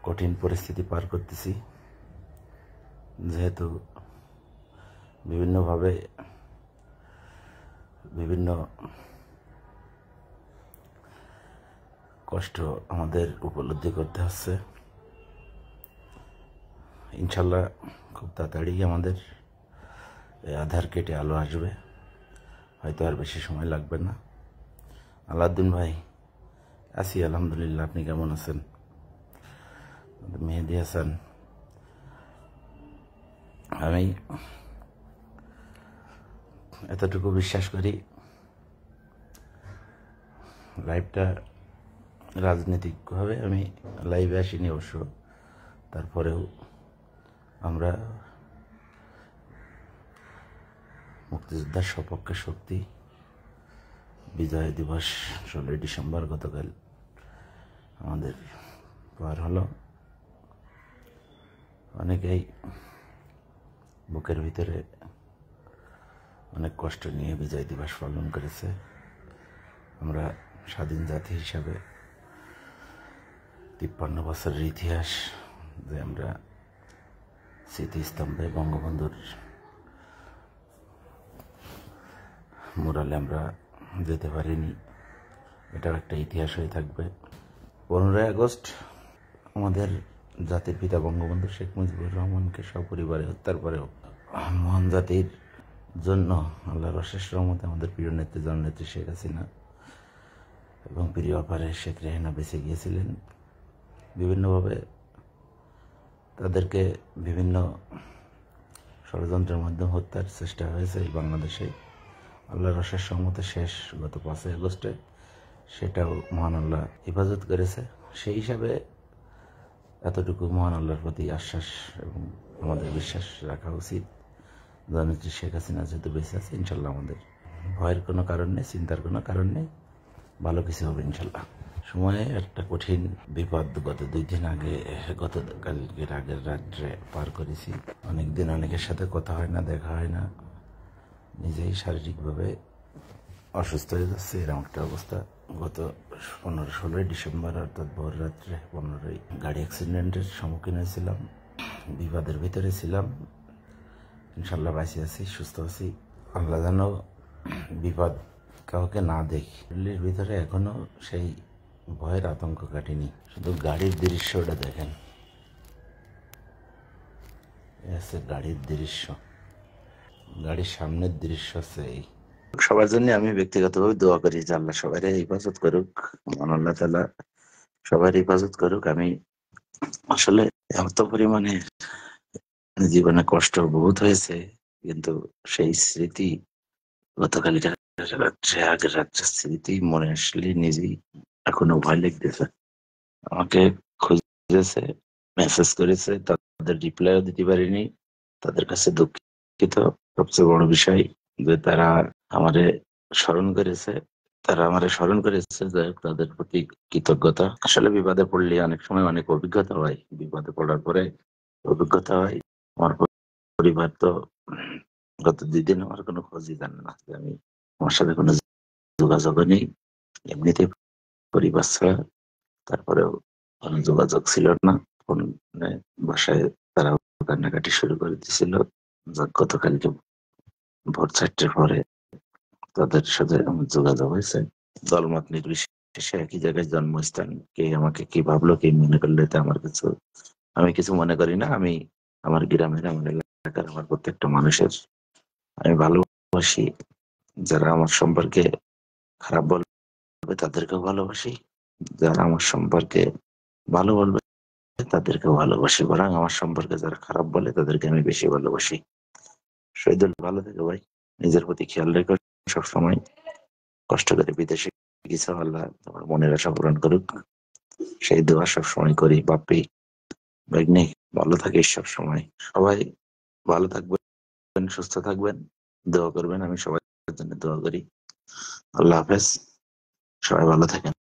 কঠিন পরিস্থিতি পার করতেছি, যেহেতু বিভিন্নভাবে বিভিন্ন কষ্ট আমাদের উপলব্ধি করতে হচ্ছে। ইনশাল্লাহ খুব তাড়াতাড়ি আমাদের আধার কেটে আলো আসবে, হয়তো আর বেশি সময় লাগবে না। আলাউদ্দিন ভাই, আছি আলহামদুলিল্লাহ, আপনি কেমন আছেন? মেহেদি হাসান, আমি এতটুকু বিশ্বাস করি, লাইভটা রাজনৈতিকভাবে আমি লাইভে আসিনি অবশ্য, তারপরেও আমরা মুক্তিযোদ্ধার সপক্ষে শক্তি বিজয় দিবস 16 ডিসেম্বর গতকাল আমাদের পার হলো। অনেকেই বুকের ভিতরে অনেক কষ্ট নিয়ে বিজয় দিবস পালন করেছে। আমরা স্বাধীন জাতি হিসাবে 53 বছরের ইতিহাস, যে আমরা স্মৃতিস্তম্ভে বঙ্গবন্ধুর মুরালে আমরা যেতে পারিনি, এটাও একটা ইতিহাস হয়ে থাকবে। 15 আগস্ট আমাদের জাতির পিতা বঙ্গবন্ধু শেখ মুজিবুর রহমানকে সপরিবারে হত্যার পরেও মহান জাতির জন্য আল্লাহর অশেষ রহমতে আমাদের প্রিয় নেত্রী জননেত্রী শেখ হাসিনা এবং প্রিয় অপারে শেখ রেহানা বেঁচে গিয়েছিলেন। বিভিন্নভাবে তাদেরকে বিভিন্ন ষড়যন্ত্রের মাধ্যমে হত্যার চেষ্টা হয়েছে এই বাংলাদেশে। আল্লাহর অশেষ রহমতে শেষ গত 5 আগস্টে সেটাও মহান আল্লাহ হেফাজত করেছে। সেই হিসাবে এতটুকু মহান আল্লাহর প্রতি আশ্বাস এবং আমাদের বিশ্বাস রাখা উচিত, জননেত্রী শেখ হাসিনা যেহেতু বেঁচে আছে, ইনশাল্লাহ আমাদের ভয়ের কোনো কারণ নেই, চিন্তার কোনো কারণ নেই, ভালো কিছু হবে ইনশাল্লাহ। সময়ে একটা কঠিন বিপদ গত 2 দিন আগে, গতকালকের আগের রাত্রে পার করেছি। অনেকদিন অনেকের সাথে কথা হয় না, দেখা হয় না, নিজেই শারীরিকভাবে অসুস্থ হয়ে যাচ্ছে, এরকম একটা অবস্থা। গত 15-16 ডিসেম্বর অর্থাৎ ভোর রাত্রে 15ই গাড়ি অ্যাক্সিডেন্টের সম্মুখীন হয়েছিলাম, বিপদের ভিতরে ছিলাম। ইনশাল্লাহ বাঁচিয়ে আছি, সুস্থ আছি। আল্লাহ যেন বিপদ কাউকে না দেখি। দিল্লির ভিতরে এখনো সেই ভয়ের আতঙ্ক কাটেনি। শুধু গাড়ির দৃশ্যটা দেখেন, গাড়ির দৃশ্য, গাড়ির সামনের দৃশ্য হচ্ছে এই। সবার জন্য আমি ব্যক্তিগতভাবে দোয়া করি যে আল্লাহ সবাই হেফাজত করুক, মহান আল্লাহ তাআলা সবাই হেফাজত করুক। আমি আসলে এত পরিমাণে জীবনে কষ্ট বহুত হয়েছে, কিন্তু সেই স্মৃতি গতকালই রাত্রে, আগের রাত্রে স্মৃতি মনে আসলে নিজেই এখনো ভয় লাগতেছে। আমাকে খুঁজেছে, মেসেজ করেছে, তাদের রিপ্লাইও দিতে পারিনি, তাদের কাছে দুঃখিত। সবচেয়ে বড় বিষয় যে তারা আমারে স্মরণ করেছে, যাই হোক, তাদের প্রতি কৃতজ্ঞতা। আসলে বিপদে পড়লে অনেক সময় অনেক অভিজ্ঞতা হয়, বিপদে পড়ার পরে অভিজ্ঞতা হয়। আমার পরিবার তো গত 2 দিন আমার কোনো খোঁজই জানে না, যে আমি, আমার সাথে কোনো যোগাযোগ নেই, এমনিতে পরিবার ছাড়া। তারপরেও কোনো যোগাযোগ ছিল না, ফোনে বাসায় তারা কান্নাকাটি শুরু করে দিয়েছিল। গতকালকে ভোর 4টার পরে তাদের সাথে আমার যোগাযোগ হয়েছে। দলমত নির্বিশেষে একই জায়গায় জন্মস্থান, কে আমাকে কি ভাবলো, কে মনে করলো, এটা আমি কিছু মনে করি না। আমি আমার গ্রামের, আমার এলাকার, আমার প্রত্যেকটা মানুষের আমি ভালোবাসি। যারা আমার সম্পর্কে খারাপ বলবে তাদেরকেও ভালোবাসি, যারা আমার সম্পর্কে ভালো বলবে তাদেরকেও ভালোবাসি, বরং আমার সম্পর্কে যারা খারাপ বলে তাদেরকে আমি বেশি ভালোবাসি। শহীদুল, ভালো থেকো ভাই, নিজের প্রতি খেয়াল রেখো সবসময়। কষ্ট করে বিদেশে গেছো, আল্লাহ তোমার মনের আশা পূরণ করুক, সেই দোয়া সবসময় করি। বাপ্পি ভাগ্নে, ভালো থাকিস সবসময়। সবাই ভালো থাকবেন, সুস্থ থাকবেন, দোয়া করবেন। আমি সবার জন্য দোয়া করি। আল্লাহ হাফেজ, সবাই ভালো থাকেন।